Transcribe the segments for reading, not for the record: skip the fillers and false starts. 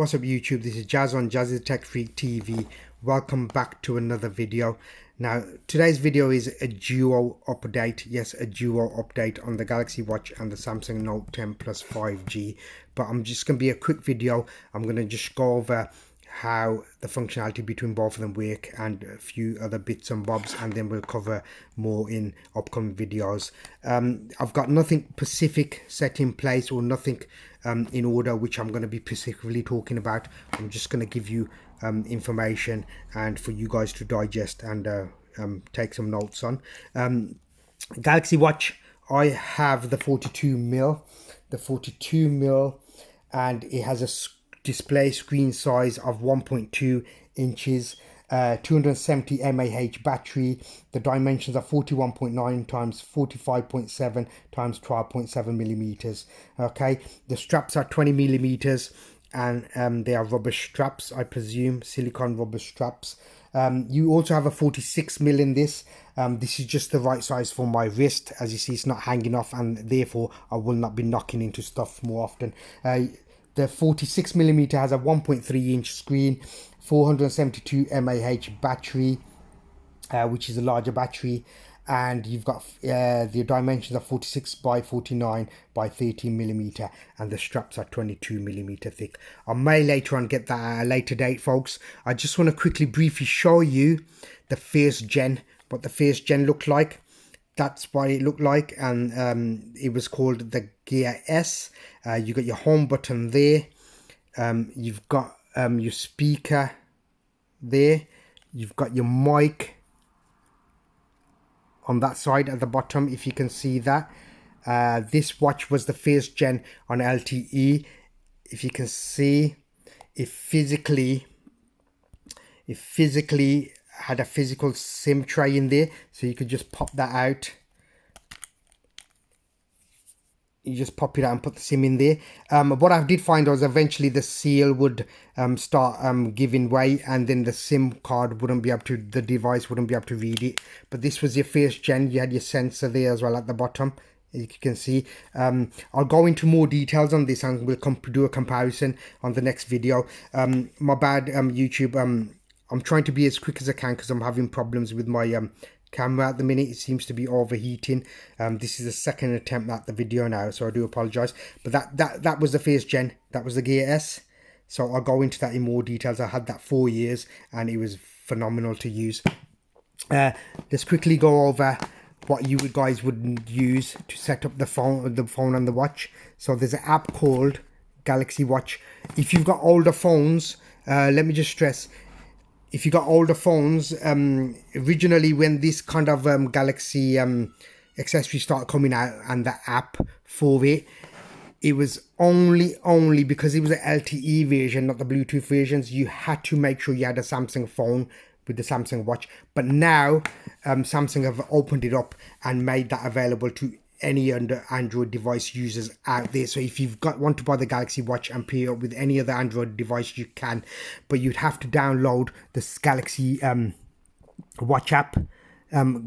What's up YouTube, this is Jazz on Jazzy Tech Freak TV. Welcome back to another video. Now today's video is a duo update. Yes, a duo update on the Galaxy Watch and the Samsung Note 10 Plus 5G. But I'm just going to be a quick video. I'm going to just go over how the functionality between both of them work and a few other bits and bobs, and then we'll cover more in upcoming videos. I've got nothing specific set in place or nothing in order which I'm going to be specifically talking about. I'm just going to give you information and for you guys to digest and take some notes on. Galaxy Watch, I have the 42mm, and it has a display screen size of 1.2 inches, 270 mAh battery. The dimensions are 41.9 times 45.7 times 12.7 millimeters. Okay, the straps are 20 millimeters, and they are rubber straps, I presume, silicone rubber straps. You also have a 46mm in this. This is just the right size for my wrist. As you see, it's not hanging off, and therefore I will not be knocking into stuff more often. The 46mm has a 1.3 inch screen, 472 mAh battery, which is a larger battery, and you've got the dimensions are 46 by 49 by 13mm, and the straps are 22mm thick. I may later on get that at a later date, folks. I just want to quickly briefly show you the first gen, what the first gen looked like. That's what it looked like, and it was called the Gear S. You got your home button there, you've got your speaker there, you've got your mic on that side at the bottom, if you can see that. This watch was the first gen on LTE. If you can see, it physically had a physical SIM tray in there, so you could just pop that out. You just pop it out and put the SIM in there. What I did find was eventually the seal would start giving way, and then the SIM card wouldn't be able to, the device wouldn't be able to read it. But this was your first gen. You had your sensor there as well at the bottom, you can see. I'll go into more details on this, and we'll do a comparison on the next video. My bad, YouTube. I'm trying to be as quick as I can because I'm having problems with my camera at the minute. It seems to be overheating. This is the second attempt at the video now, so I do apologize. But that was the first gen. That was the Gear S. So I'll go into that in more details. I had that 4 years and it was phenomenal to use. Let's quickly go over what you guys would use to set up the phone and the watch. So there's an app called Galaxy Watch. If you've got older phones, let me just stress, if you got older phones, originally when this kind of Galaxy accessory started coming out and the app for it, it was only because it was an LTE version, not the Bluetooth versions. You had to make sure you had a Samsung phone with the Samsung Watch. But now Samsung have opened it up and made that available to any under Android device users out there. So if you've want to buy the Galaxy Watch and pair it up with any other Android device, you can, but you'd have to download this Galaxy Watch app,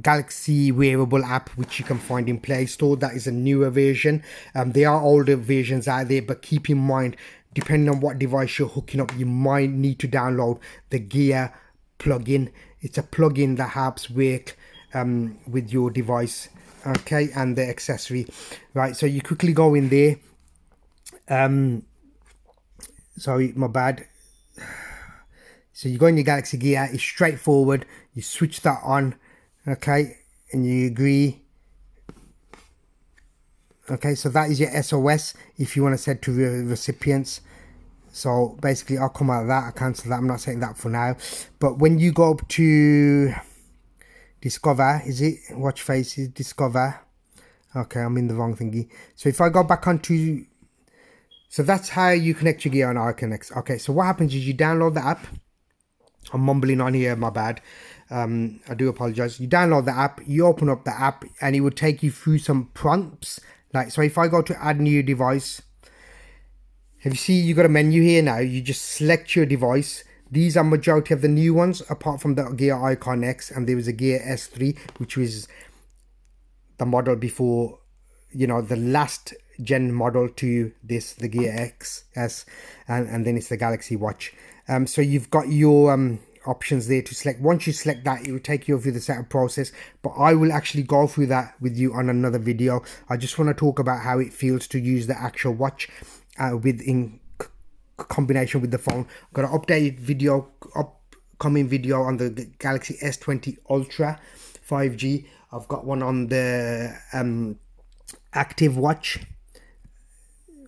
Galaxy wearable app, which you can find in Play Store. That is a newer version. There are older versions out there, but keep in mind, depending on what device you're hooking up, you might need to download the Gear plugin. It's a plugin that helps work with your device, okay, and the accessory, right? So you quickly go in there. Sorry, my bad. So you go in your Galaxy Gear. It's straightforward. You switch that on, okay, and you agree. Okay, so that is your SOS if you want to set to recipients. So basically I'll come out of that, I cancel that, I'm not setting that for now. But when you go up to Discover, is it watch faces, Discover? Okay, I'm in the wrong thingy. So if I go back onto, so that's how you connect your Gear on iConnect. Okay, so what happens is you download the app. I'm mumbling on here, my bad. I do apologize. You download the app, you open up the app, and it would take you through some prompts. Like, so if I go to add new device, have you see you got a menu here now? You just select your device. These are majority of the new ones, apart from the Gear Icon X, and there was a Gear S3, which was the model before, you know, the last gen model to this, the Gear XS, and then it's the Galaxy Watch. So you've got your options there to select. Once you select that, it will take you through the setup process, but I will actually go through that with you on another video. I just want to talk about how it feels to use the actual watch in combination with the phone. I've got an updated video, upcoming video on the Galaxy S20 Ultra 5G. I've got one on the Active Watch,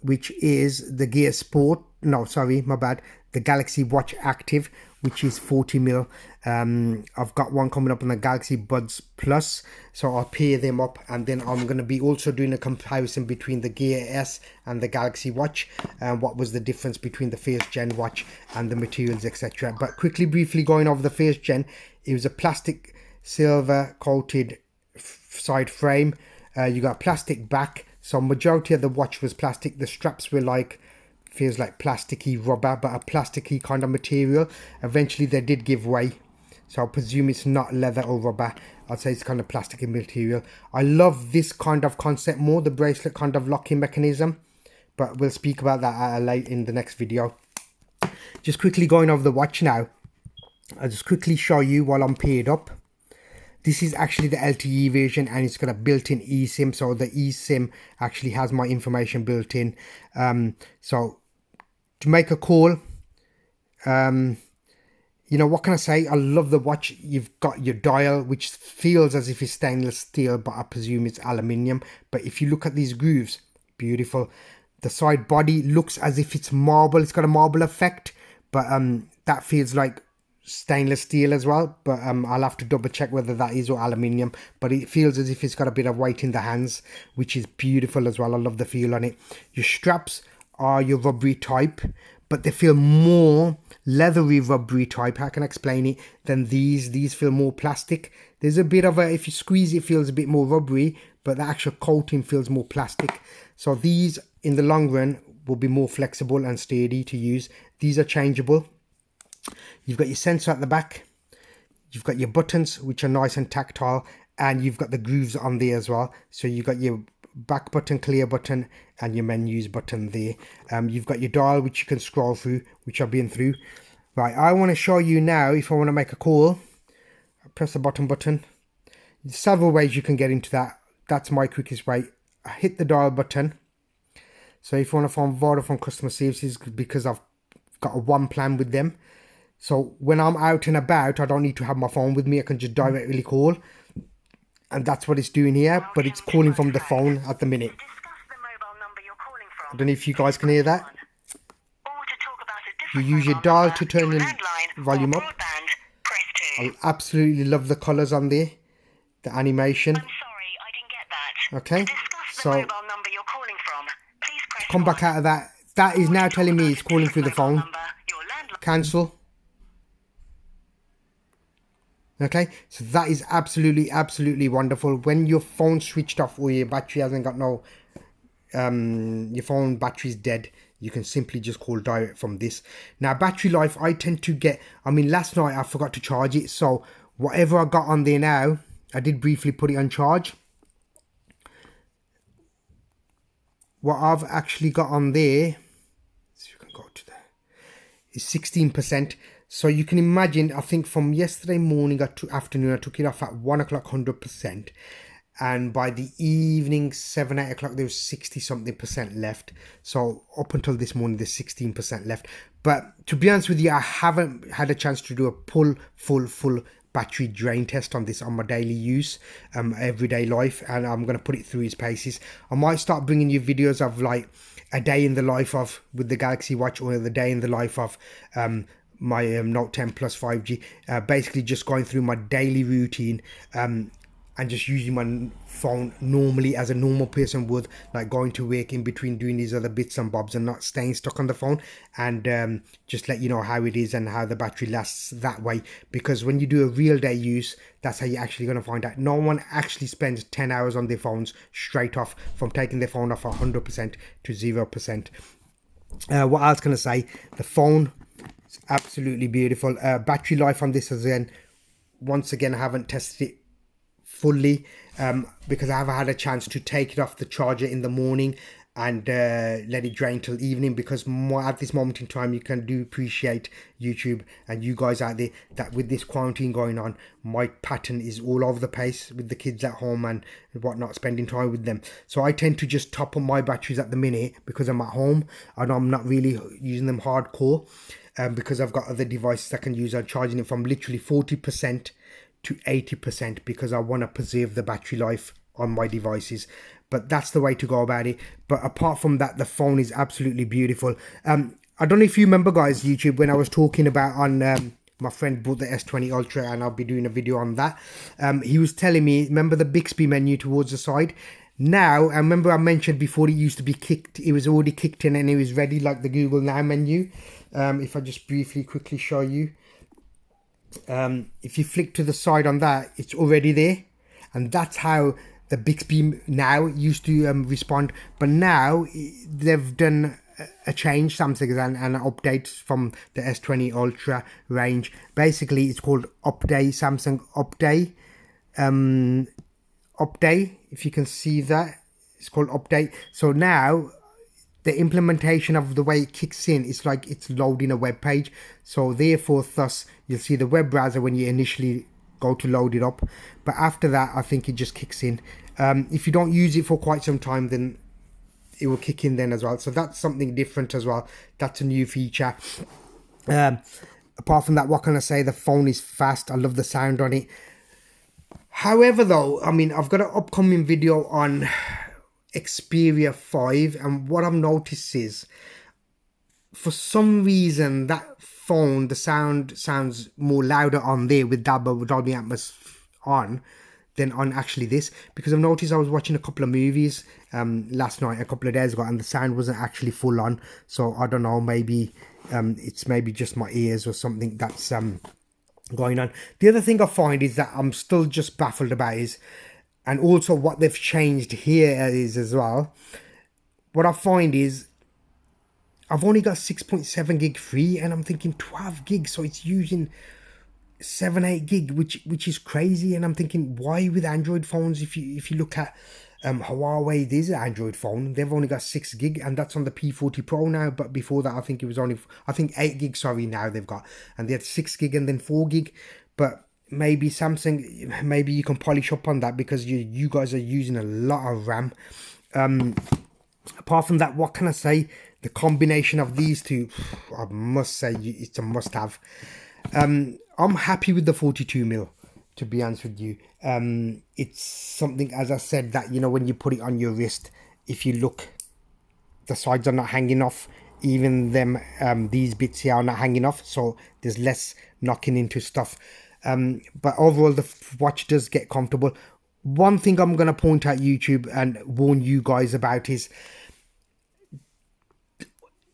which is the Gear Sport, no sorry, my bad, the Galaxy Watch Active, which is 40mm. I've got one coming up on the Galaxy Buds Plus, so I'll pair them up, and then I'm going to be also doing a comparison between the Gear S and the Galaxy Watch, and what was the difference between the first gen watch and the materials, etc. But briefly going over the first gen, it was a plastic silver coated side frame. You got a plastic back, so majority of the watch was plastic. The straps were like, feels like plasticky rubber, but a plasticky kind of material. Eventually they did give way, so I presume it's not leather or rubber. I'd say it's kind of plasticky material. I love this kind of concept more, the bracelet kind of locking mechanism, but we'll speak about that late in the next video. Just quickly going over the watch now, I'll just quickly show you while I'm paired up. This is actually the LTE version, and it's got a built-in eSIM, so the eSIM actually has my information built in. So to make a call, you know, what can I say? I love the watch. You've got your dial, which feels as if it's stainless steel, but I presume it's aluminium. But if you look at these grooves, beautiful. The side body looks as if it's marble. It's got a marble effect, but that feels like stainless steel as well, but I'll have to double check whether that is or aluminium, but it feels as if it's got a bit of weight in the hands, which is beautiful as well. I love the feel on it. Your straps are your rubbery type, but they feel more leathery rubbery type, how can I explain it, than these feel more plastic. There's a bit of a, if you squeeze it, feels a bit more rubbery, but the actual coating feels more plastic. So these in the long run will be more flexible and sturdy to use. These are changeable. You've got your sensor at the back, you've got your buttons, which are nice and tactile, and you've got the grooves on there as well. So you've got your back button, clear button, and your menus button there. You've got your dial, which you can scroll through, which I've been through. Right, I want to show you now, if I want to make a call, I press the bottom button. There's several ways you can get into that. That's my quickest way. I hit the dial button. So if you want to phone Vodafone customer services, because I've got a one plan with them, so when I'm out and about, I don't need to have my phone with me. I can just directly call. And that's what it's doing here. But it's calling from the phone at the minute. I don't know if you guys can hear that. You use your dial to turn your volume up. I absolutely love the colours on there. The animation. Okay. So to come back out of that, that is now telling me it's calling through the phone. Cancel. Okay, so that is absolutely wonderful. When your phone's switched off or your battery hasn't got no, your phone battery's dead, you can simply just call direct from this. Now, battery life, I tend to get, I mean, last night I forgot to charge it, so whatever I got on there now, I did briefly put it on charge. What I've actually got on there, so you can go to there, is 16%. So you can imagine, I think from yesterday morning to afternoon, I took it off at 1 o'clock, 100%. And by the evening, 7, 8 o'clock, there was 60 something percent left. So up until this morning, there's 16% left. But to be honest with you, I haven't had a chance to do a full battery drain test on this on my daily use, everyday life. And I'm going to put it through its paces. I might start bringing you videos of like a day in the life of with the Galaxy Watch, or the day in the life of my Note 10 Plus 5G, basically just going through my daily routine and just using my phone normally as a normal person would, like going to work in between doing these other bits and bobs and not staying stuck on the phone, and just let you know how it is and how the battery lasts that way. Because when you do a real day else, that's how you're actually going to find out. No one actually spends 10 hours on their phones straight off from taking their phone off 100% to 0%. What I was going to say, the phone is absolutely beautiful. Battery life on this, once again, I haven't tested it fully because I haven't had a chance to take it off the charger in the morning and let it drain till evening, because more at this moment in time you can do appreciate YouTube and you guys out there that with this quarantine going on, my pattern is all over the place with the kids at home and whatnot, spending time with them. So I tend to just top up my batteries at the minute because I'm at home and I'm not really using them hardcore, because I've got other devices I can use. I'm charging it from literally 40% to 80% because I want to preserve the battery life on my devices. But that's the way to go about it. But apart from that, the phone is absolutely beautiful. I don't know if you remember, guys, YouTube, when I was talking about on my friend bought the S20 Ultra and I'll be doing a video on that. He was telling me, remember the Bixby menu towards the side? Now, I remember I mentioned before it used to be kicked, it was already kicked in and it was ready like the Google Now menu. If I just briefly quickly show you. If you flick to the side on that, it's already there. And that's how the Bixby Now used to respond. But now they've done a change, Samsung, and an update from the S20 Ultra range. Basically, it's called Update, Samsung Update. Update, if you can see that, it's called Update. So now the implementation of the way it kicks in, it's like it's loading a web page. So therefore, thus, you'll see the web browser when you initially go to load it up. But after that, I think it just kicks in. If you don't use it for quite some time, then it will kick in then as well. So that's something different as well. That's a new feature. Apart from that, what can I say? The phone is fast. I love the sound on it. However, though, I mean, I've got an upcoming video on Xperia 5, and what I've noticed is for some reason that phone, the sound sounds more louder on there with Dolby Atmos on than on actually this, because I've noticed I was watching a couple of movies last night, a couple of days ago, and the sound wasn't actually full on. So I don't know, maybe it's maybe just my ears or something that's going on. The other thing I find is that I'm still just baffled about is, and also what they've changed here is as well, what I find is I've only got 6.7 gig free and I'm thinking 12 gig, so it's using 7-8 gig, which is crazy. And I'm thinking, why with Android phones, if you look at Huawei, there's an Android phone, they've only got 6 gig and that's on the P40 Pro now. But before that, I think it was only, I think 8 gig, sorry, now they've got, and they had 6 gig and then 4 gig. But maybe Samsung, maybe you can polish up on that because you guys are using a lot of RAM. Apart from that, what can I say? The combination of these two, I must say, it's a must-have. I'm happy with the 42mm, to be honest with you. It's something, as I said, that, you know, when you put it on your wrist, if you look, the sides are not hanging off. Even them, these bits here are not hanging off, so there's less knocking into stuff. But overall, the watch does get comfortable. One thing I'm going to point out, YouTube, and warn you guys about is,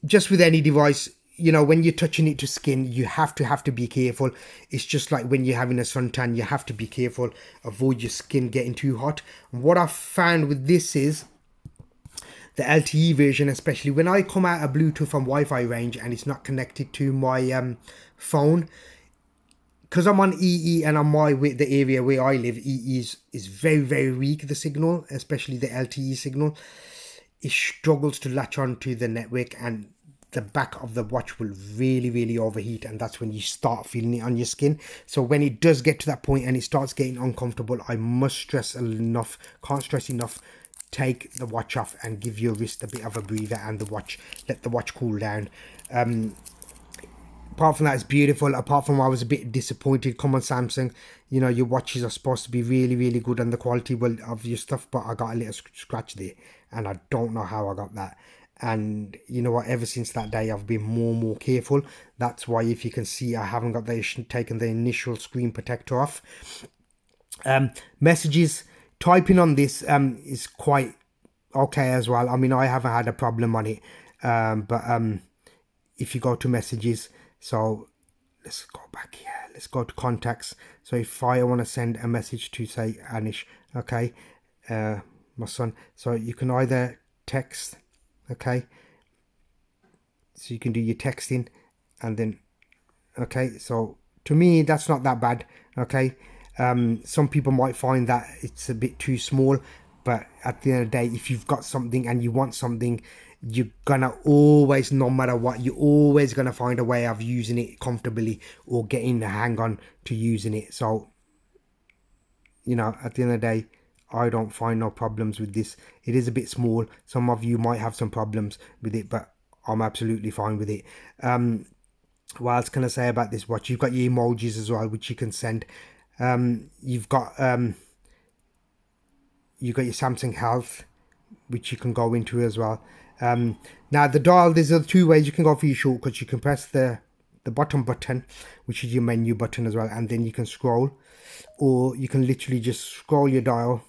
just with any device, you know, when you're touching it to skin, you have to be careful. It's just like when you're having a suntan, you have to be careful, avoid your skin getting too hot. And what I've found with this is the LTE version, especially when I come out of Bluetooth and Wi-Fi range and it's not connected to my phone, because I'm on EE and on the area where I live, EE is very weak, the signal, especially the LTE signal. It struggles to latch onto the network and the back of the watch will really overheat, and that's when you start feeling it on your skin. So when it does get to that point and it starts getting uncomfortable, I must stress enough, can't stress enough, take the watch off and give your wrist a bit of a breather and let the watch cool down. Apart from that, it's beautiful. Apart from I was a bit disappointed, come on Samsung, you know, your watches are supposed to be really good and the quality of your stuff, but I got a little scratch there and I don't know how I got that. And you know what, ever since that day I've been more careful. That's why, if you can see, I haven't got taken the initial screen protector off. Messages, typing on this is quite okay as well. I mean, I haven't had a problem on it, but if you go to messages, so let's go back here, let's go to contacts. So if I want to send a message to, say, Anish, okay, my son, so you can either text, okay, so you can do your texting, and then, okay, so to me that's not that bad, okay. Some people might find that it's a bit too small, But at the end of the day, if you've got something and you want something, you're gonna always, no matter what, you're always gonna find a way of using it comfortably or getting the hang on to using it. So, you know, at the end of the day, I don't find no problems with this. It is a bit small. Some of you might have some problems with it, but I'm absolutely fine with it. What else can I say about this watch? You've got your emojis as well, which you can send. You've got your Samsung Health, which you can go into as well. Now the dial, there's two ways you can go for your shortcuts. You can press the bottom button, which is your menu button as well, and then you can scroll, or you can literally just scroll your dial.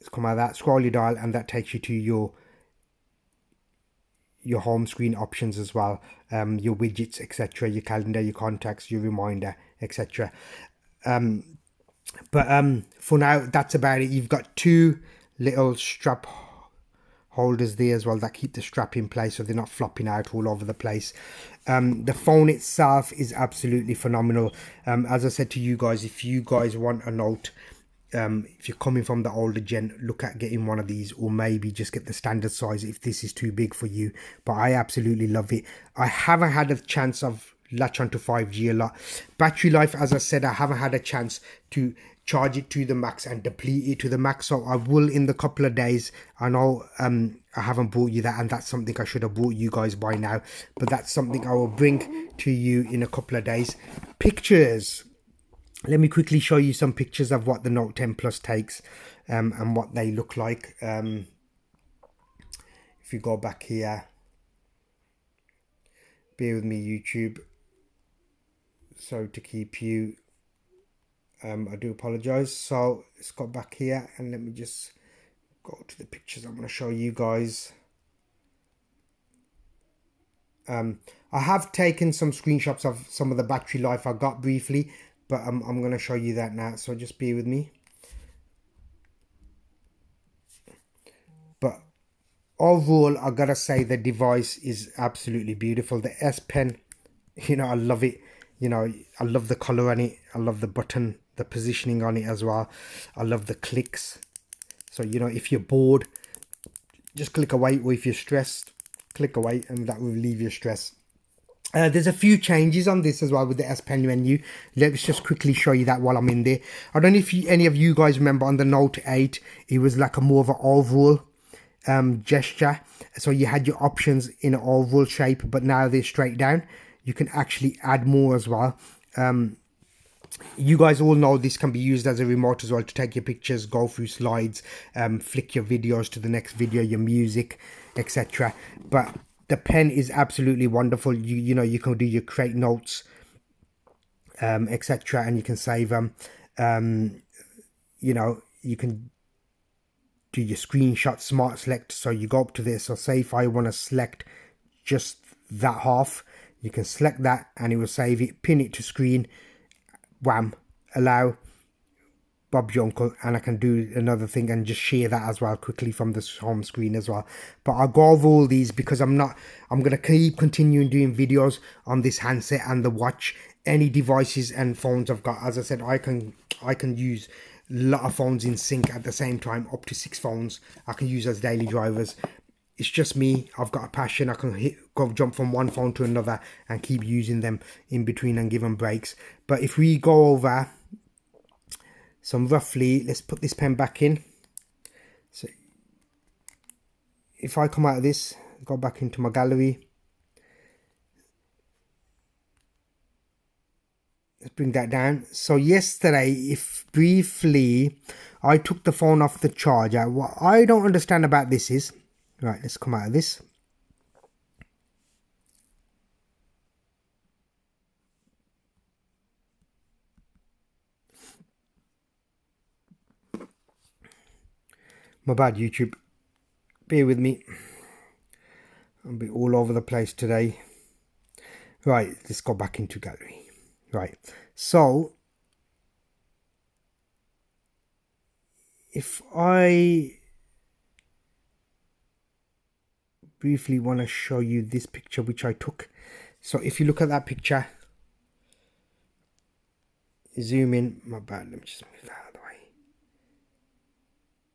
Let's come out of that, scroll your dial, and that takes you to your home screen options as well, your widgets, etc., your calendar, your contacts, your reminder, etc. But for now, that's about it. You've got two little strap holders there as well that keep the strap in place so they're not flopping out all over the place. The phone itself is absolutely phenomenal. As I said to you guys, if you guys want a Note, if you're coming from the older gen, look at getting one of these, or maybe just get the standard size if this is too big for you. But I absolutely love it. I haven't had a chance of latch onto 5G a lot. Battery life, as I said, I haven't had a chance to charge it to the max and deplete it to the max, so I will in the couple of days. I know I haven't brought you that, and that's something I should have brought you guys by now, but that's something I will bring to you in a couple of days. Pictures, let me quickly show you some pictures of what the Note 10 Plus takes, and what they look like. If you go back here, bear with me YouTube, sorry to keep you, I do apologize. So let's go back here and let me just go to the pictures I'm going to show you guys. I have taken some screenshots of some of the battery life I got briefly, but I'm going to show you that now, so just bear with me. But overall, I gotta say the device is absolutely beautiful. The S Pen, you know, I love it. You know, I love the color on it. I love the button, the positioning on it as well. I love the clicks. So, you know, if you're bored, just click away, or if you're stressed, click away, and that will relieve your stress. There's a few changes on this as well with the S Pen menu. Let's just quickly show you that while I'm in there. I don't know if any of you guys remember on the Note 8, it was like a more of an oval gesture. So you had your options in an oval shape, but now they're straight down. You can actually add more as well. You guys all know this can be used as a remote as well to take your pictures, go through slides, flick your videos to the next video, your music, etc. But the pen is absolutely wonderful. You know, you can do your create notes, etc., and you can save them. You know, you can do your screenshot smart select. So you go up to this. So say if I want to select just that half, you can select that and it will save it, pin it to screen, wham, allow Bob's your uncle, and I can do another thing and just share that as well quickly from the home screen as well. But I'll go over all these because I'm going to keep continuing doing videos on this handset and the watch. Any devices and phones I've got, as I said, I can use a lot of phones in sync at the same time, up to 6 phones I can use as daily drivers. It's just me. I've got a passion. I can jump from one phone to another and keep using them in between and give them breaks. But if we go over some roughly, let's put this pen back in. So if I come out of this, go back into my gallery. Let's bring that down. So yesterday, if briefly, I took the phone off the charger. What I don't understand about this is, right, let's come out of this. My bad, YouTube. Bear with me. I'll be all over the place today. Right, let's go back into gallery. Right, so if I briefly want to show you this picture which I took. So if you look at that picture, zoom in, my bad, let me just move that out of the way.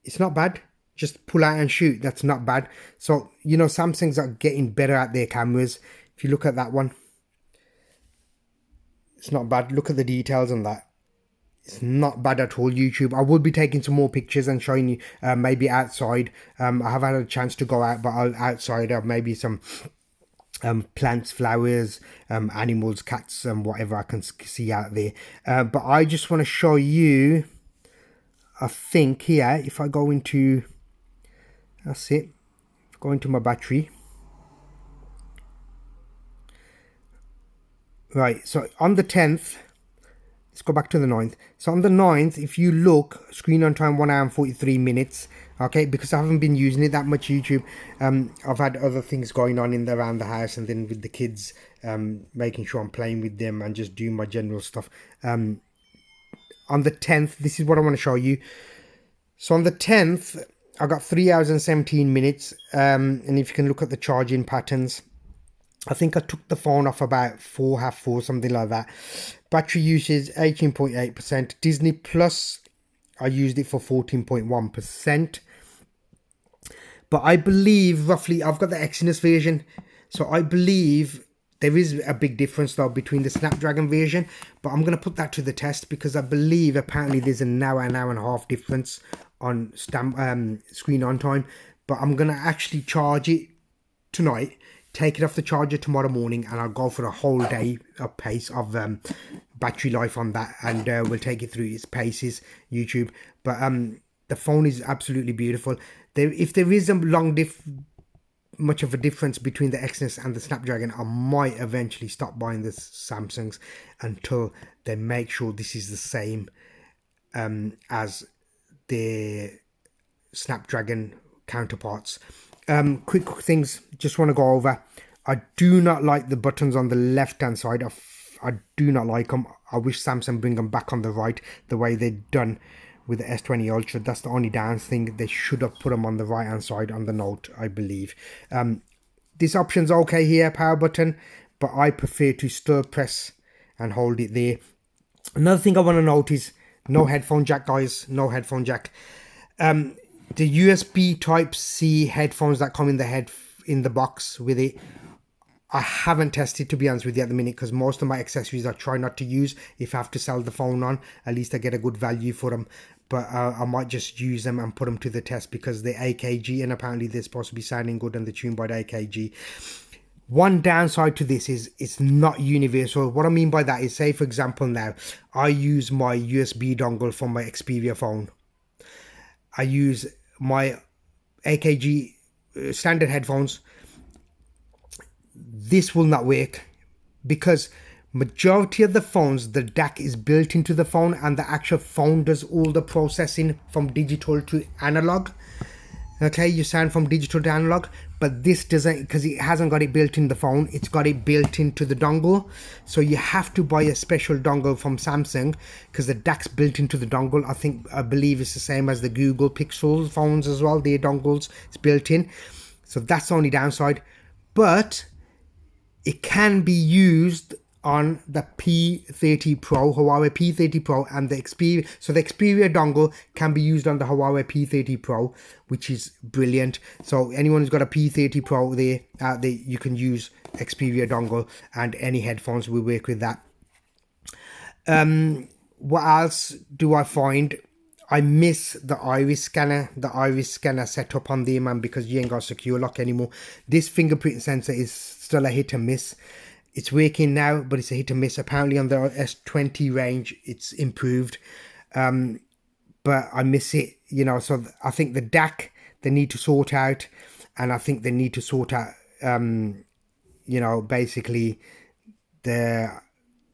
It's not bad. Just pull out and shoot. That's not bad. So, you know, Samsungs are getting better at their cameras. If you look at that one, it's not bad. Look at the details on that. It's not bad at all, YouTube. I will be taking some more pictures and showing you maybe outside. I haven't had a chance to go out, but outside maybe some plants, flowers, animals, cats, and whatever I can see out there. But I just want to show you, I think here, if I go into, that's it, go into my battery. Right, so on the 10th, let's go back to the 9th. So on the 9th, if you look, screen on time 1 hour and 43 minutes. Okay, because I haven't been using it that much, YouTube. I've had other things going on around the house, and then with the kids, making sure I'm playing with them and just doing my general stuff. On the 10th, this is what I want to show you. So on the 10th, I got 3 hours and 17 minutes. And if you can look at the charging patterns, I think I took the phone off about 4:30, something like that. Battery usage 18.8%. Disney Plus, I used it for 14.1%. But I believe roughly, I've got the Exynos version, so I believe there is a big difference though between the Snapdragon version. But I'm going to put that to the test, because I believe apparently there's an hour and a half difference on screen on time. But I'm going to actually charge it tonight, take it off the charger tomorrow morning, and I'll go for a whole day of pace of battery life on that, and we'll take it through its paces, YouTube. But the phone is absolutely beautiful. If there is a much of a difference between the Exynos and the Snapdragon, I might eventually stop buying the Samsungs until they make sure this is the same as the Snapdragon counterparts. Quick things just want to go over. I do not like the buttons on the left hand side. I do not like them. I wish Samsung bring them back on the right, the way they've done with the S20 Ultra. That's the only down thing. They should have put them on the right hand side on the Note, I believe. This option's okay here, power button, but I prefer to still press and hold it there. Another thing I want to note is no headphone jack, guys. No headphone jack. The USB Type-C headphones that come in the box with it, I haven't tested, to be honest with you, at the minute, because most of my accessories I try not to use. If I have to sell the phone on, at least I get a good value for them. But I might just use them and put them to the test, because they're AKG, and apparently they're supposed to be sounding good and they're tuned by the AKG. One downside to this is it's not universal. What I mean by that is, say for example now, I use my USB dongle from my Xperia phone. I use my AKG standard headphones. This will not work, because majority of the phones, the DAC is built into the phone, and the actual phone does all the processing from digital to analog. Okay, you sound from digital to analog, but this doesn't, because it hasn't got it built in the phone. It's got it built into the dongle. So you have to buy a special dongle from Samsung, because the DAC's built into the dongle. I believe it's the same as the Google Pixel phones as well. Their dongles, it's built in. So that's the only downside. But it can be used on the P30 Pro, Huawei P30 Pro, and the Xperia. So the Xperia dongle can be used on the Huawei P30 Pro, which is brilliant. So anyone who's got a P30 Pro out there, you can use Xperia dongle, and any headphones will work with that. What else do I find? I miss the iris scanner setup on there, man, because you ain't got secure lock anymore. This fingerprint sensor is still a hit and miss. It's working now, but it's a hit and miss. Apparently on the S20 range, it's improved. But I miss it, you know. So I think the DAC, they need to sort out. And I think they need to sort out, you know, basically the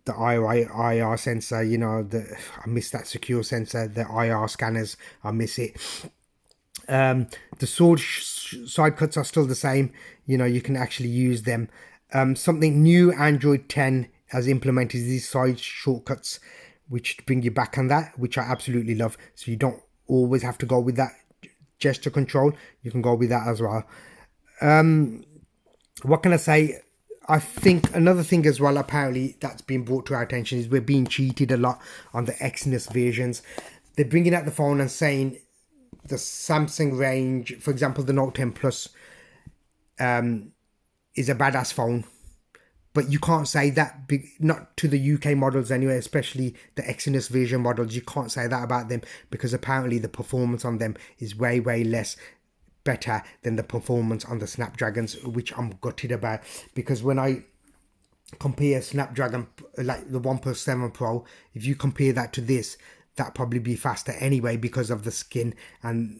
IR sensor, you know. I miss that secure sensor, the IR scanners, I miss it. The side cuts are still the same, you know, you can actually use them. Something new Android 10 has implemented these side shortcuts, which bring you back on that, which I absolutely love. So you don't always have to go with that gesture control. You can go with that as well. What can I say? I think another thing as well, apparently, that's been brought to our attention is we're being cheated a lot on the Exynos versions. They're bringing out the phone and saying the Samsung range, for example, the Note 10 Plus is a badass phone. But you can't say that, not to the UK models anyway, especially the Exynos Vision models. You can't say that about them because apparently the performance on them is way, way less better than the performance on the Snapdragons, which I'm gutted about. Because when I compare Snapdragon, like the OnePlus 7 Pro, if you compare that to this, that'd probably be faster anyway because of the skin and,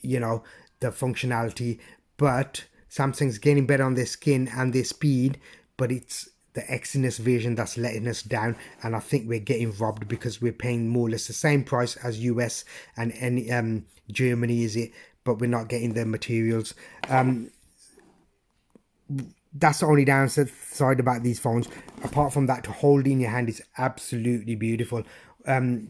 you know, the functionality. But Samsung's getting better on their skin and their speed, but it's the Exynos Vision that's letting us down, and I think we're getting robbed because we're paying more or less the same price as US and any Germany, is it, but we're not getting the materials. That's the only downside about these phones. Apart from that, to hold in your hand is absolutely beautiful.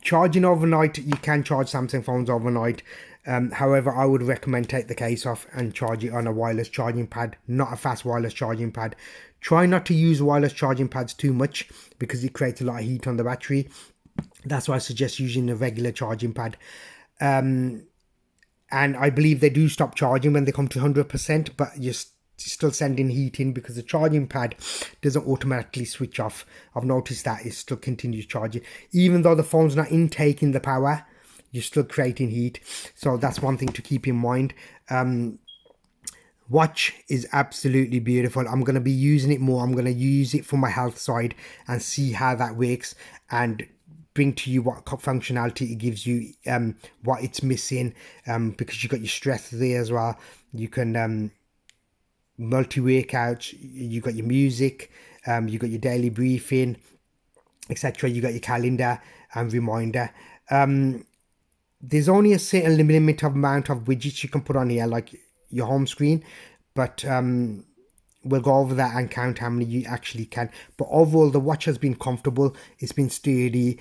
Charging overnight, you can charge Samsung phones overnight. However, I would recommend take the case off and charge it on a wireless charging pad, not a fast wireless charging pad. Try not to use wireless charging pads too much because it creates a lot of heat on the battery. That's why I suggest using a regular charging pad. And I believe they do stop charging when they come to 100%, but you're still sending heat in because the charging pad doesn't automatically switch off. I've noticed that it still continues charging. Even though the phone's not intaking the power, you're still creating heat. So that's one thing to keep in mind. Watch is absolutely beautiful. I'm going to be using it more. I'm going to use it for my health side and see how that works and bring to you what functionality it gives you, what it's missing, because you got your stress there as well. You can multi-workouts, you got your music, you got your daily briefing, etc. You got your calendar and reminder. There's only a certain limit of amount of widgets you can put on here, like your home screen, but we'll go over that and count how many you actually can. But overall, the watch has been comfortable. It's been sturdy.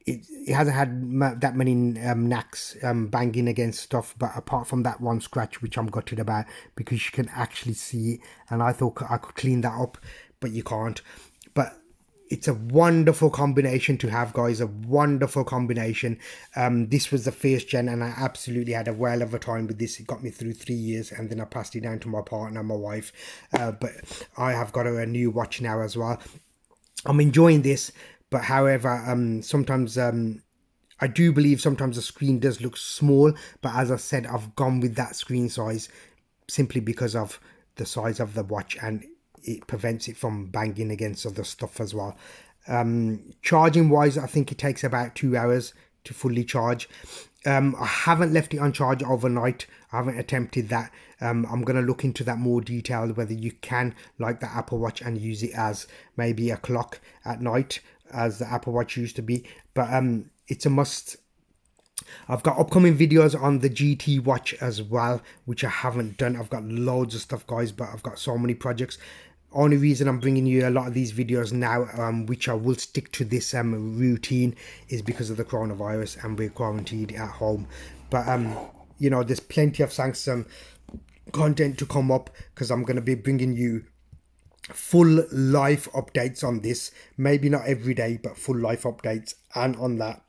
It hasn't had that many knacks banging against stuff, but apart from that one scratch, which I'm gutted about because you can actually see it, and I thought I could clean that up, but you can't. But it's a wonderful combination to have, guys, a wonderful combination. This was the first gen, and I absolutely had a whale of a time with this. It got me through 3 years, and then I passed it down to my partner, my wife. But I have got a new watch now as well. I'm enjoying this, but however, sometimes I do believe sometimes the screen does look small, but as I said, I've gone with that screen size simply because of the size of the watch, and it prevents it from banging against other stuff as well. Charging wise, I think it takes about 2 hours to fully charge. I haven't left it on charge overnight. I haven't attempted that. I'm going to look into that more detailed, whether you can, like the Apple Watch, and use it as maybe a clock at night, as the Apple Watch used to be. But it's a must. I've got upcoming videos on the GT watch as well, which I haven't done. I've got loads of stuff, guys, but I've got so many projects. Only reason I'm bringing you a lot of these videos now, which I will stick to this routine, is because of the coronavirus and we're quarantined at home. But you know, there's plenty of Samsung content to come up because I'm going to be bringing you full life updates on this. Maybe not every day, but full life updates. And on that,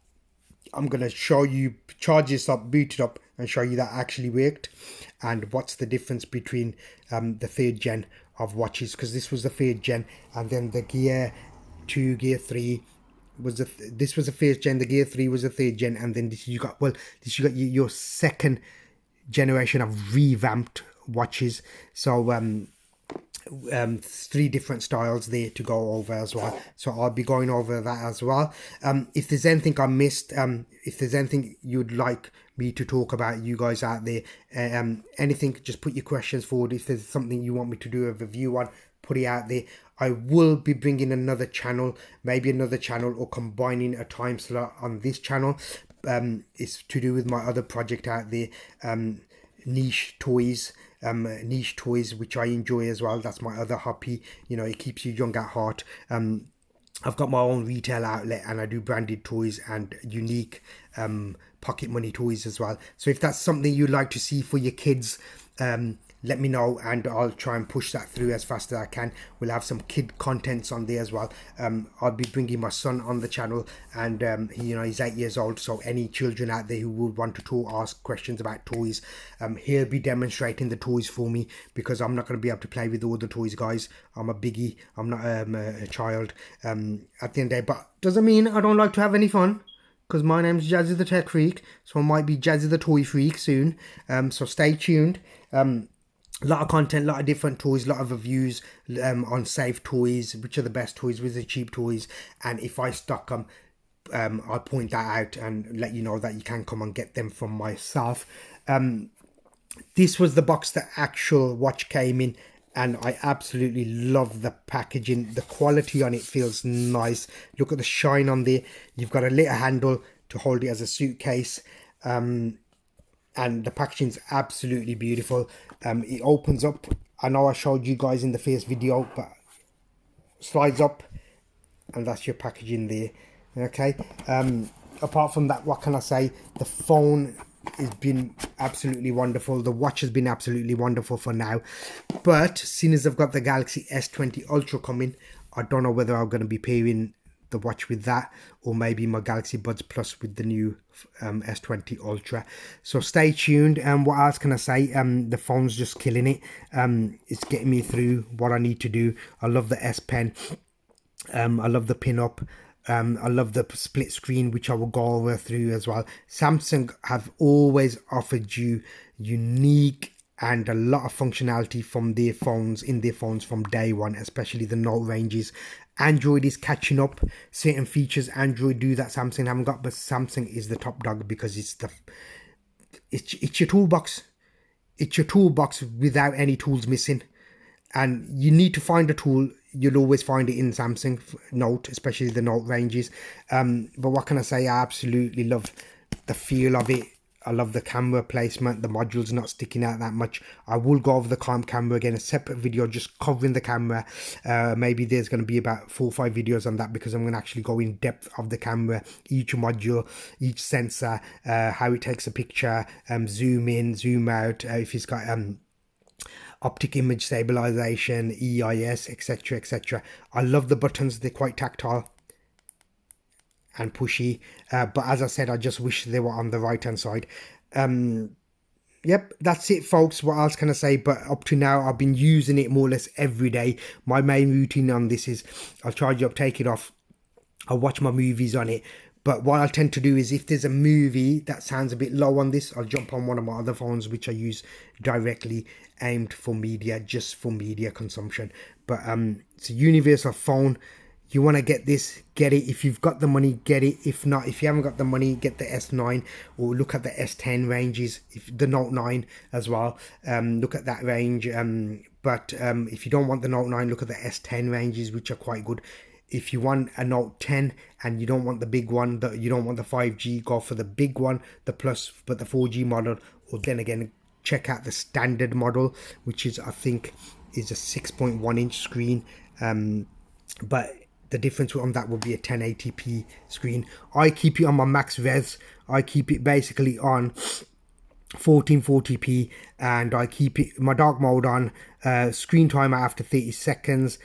I'm going to show you, charge this up, boot it up, and show you that actually worked, and what's the difference between the third gen of watches, because this was the third gen, and then the Gear 2, Gear 3 was this was the first gen, the Gear 3 was the third gen, and then you got your second generation of revamped watches. So 3 different styles there to go over as well, so I'll be going over that as well. If there's anything I missed, if there's anything you'd like me to talk about, you guys out there, anything, just put your questions forward. If there's something you want me to do a review on, put it out there. I will be bringing another channel, maybe another channel, or combining a time slot on this channel. It's to do with my other project out there, niche toys, which I enjoy as well. That's my other hobby. You know, it keeps you young at heart. I've got my own retail outlet, and I do branded toys and unique pocket money toys as well. So if that's something you'd like to see for your kids, let me know and I'll try and push that through as fast as I can. We'll have some kid contents on there as well. I'll be bringing my son on the channel, and he, you know, he's 8 years old, so any children out there who would want to ask questions about toys, he'll be demonstrating the toys for me, because I'm not going to be able to play with all the toys, guys. I'm a biggie, I'm not a child at the end of the day, but doesn't mean I don't like to have any fun, because my name's Jazzy the Tech Freak, so I might be Jazzy the Toy Freak soon. So stay tuned. A lot of content, a lot of different toys, a lot of reviews on safe toys, which are the best toys, which are the cheap toys, and if I stock them, I'll point that out and let you know that you can come and get them from myself. This was the box the actual watch came in, and I absolutely love the packaging. The quality on it feels nice. Look at the shine on there. You've got a little handle to hold it as a suitcase, and the packaging's absolutely beautiful. It opens up. I know I showed you guys in the first video, but slides up, and that's your packaging there. Okay, apart from that, what can I say? The phone has been absolutely wonderful. The watch has been absolutely wonderful for now, but seeing as I've got the Galaxy S20 Ultra coming, I don't know whether I'm going to be pairing the watch with that, or maybe my Galaxy Buds Plus with the new S20 Ultra. So stay tuned. And what else can I say? The phone's just killing it. It's getting me through what I need to do. I love the S Pen. I love the pin up. I love the split screen, which I will go over through as well. Samsung have always offered you unique and a lot of functionality from their phones, in their phones from day one, especially the Note ranges. Android is catching up. Certain features Android do that Samsung haven't got, but Samsung is the top dog, because it's your toolbox. It's your toolbox without any tools missing. And you need to find a tool, you'll always find it in Samsung Note, especially the Note ranges. But what can I say? I absolutely love the feel of it. I love the camera placement. The module's not sticking out that much. I will go over the camera again, a separate video just covering the camera. Maybe there's going to be about 4 or 5 videos on that, because I'm going to actually go in depth of the camera, each module, each sensor, how it takes a picture, zoom in, zoom out, if it's got optic image stabilization, EIS, etc, etc. I love the buttons. They're quite tactile and pushy, but as I said, I just wish they were on the right hand side. Yep, that's it, folks. What else can I say? But up to now, I've been using it more or less every day. My main routine on this is I'll charge it up, take it off, I'll watch my movies on it. But what I tend to do is, if there's a movie that sounds a bit low on this, I'll jump on one of my other phones, which I use directly, aimed for media, just for media consumption. But it's a universal phone. You want to get this, get it. If you've got the money, get it. If not, if you haven't got the money, get the S9, or look at the S10 ranges, if the Note 9 as well. Look at that range. But if you don't want the Note 9, look at the S10 ranges, which are quite good. If you want a Note 10 and you don't want the big one, you don't want the 5G, go for the big one, the Plus, but the 4G model. Or then again, check out the standard model, which is, I think, is a 6.1 inch screen. But the difference on that will be a 1080p screen. I keep it on my max res. I keep it basically on 1440p, and I keep it my dark mode on, screen timer after 30 seconds.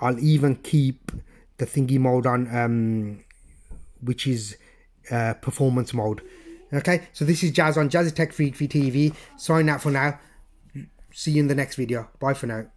I'll even keep the thingy mode on, which is performance mode. Okay, so this is Jazz on Jazzy Tech Freak TV. Sign out for now. See you in the next video. Bye for now.